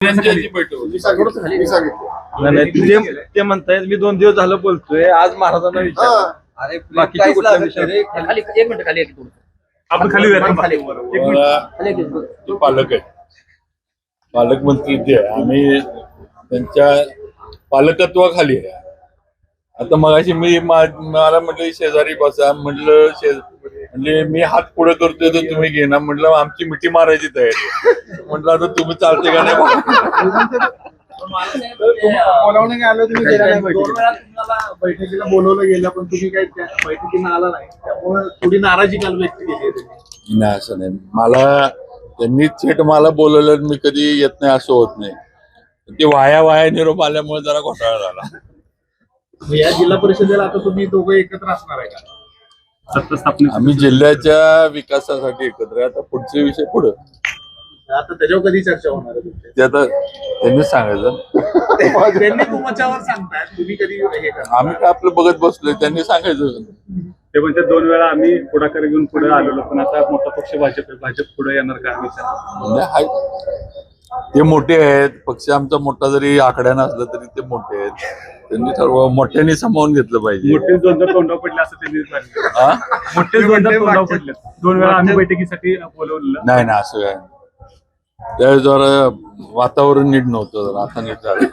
ते म्हणतायत मी 2 दिवस झालं बोलतोय आज महाराजांना विचार. अरे बाकीचे कुठला विषय खाली एक मिनिट खाली एक आपण खाली पालक आहे, पालकमंत्री ते आहे. आम्ही त्यांच्या पालकत्वाखाली आहे. आता मगाशी मला म्हटलं शेजारी बसा, म्हणजे मी हात पुढे करतोय तर तुम्ही घेणार, म्हटलं आमची मिठी मारायची तयारी. म्हटलं आता तुम्ही चालते का नाही. बोलावणे आलो तुम्ही गेला नाही बैठकीला बोलवलं गेलं पण तुम्ही काही बैठकीला आला नाही, त्यामुळे थोडी नाराजी काल व्यक्त केली. नाही असं नाही, मला त्यांनी थेट मला बोलवलं, मी कधी येत नाही असं होत नाही. ते वाया निरोप आल्यामुळे जरा घोटाळा झाला. या जिल्हा परिषदेला आता तुम्ही दोघं एकत्र असणार आहे का? आम्ही जिल्ह्याच्या विकासासाठी एकत्र आहे. आता पुढचे विषय पुढे, आता त्याच्यावर कधी चर्चा होणार आहे तुमची? ते आता त्यांनीच सांगायचं. त्यांनी तुमच्यावर सांगताय, तुम्ही कधी हे करा. आम्ही काय आपलं बघत बसलोय, त्यांनी सांगायचं. ते म्हणजे 2 वेळा आम्ही पुढाकार घेऊन पुढे आलेलो, पण आता मोठा पक्ष भाजप पुढे येणार का विचार? ते मोठे आहेत, पक्ष आमचा मोठा जरी आकड्या नसला तरी ते मोठे आहेत. त्यांनी सर्व मोठ्यांनी सामावून घेतलं पाहिजे. मोठे 2 तोंडावर पडले असं त्यांनी सांगितलं. मोठे 2 तोंडावर पडले. 2 वेळा आम्ही बैठकीसाठी बोलवलेलं नाही ना, असं काय त्यावेळेस जरा वातावरण नीट नव्हतं, आता नीट झालं.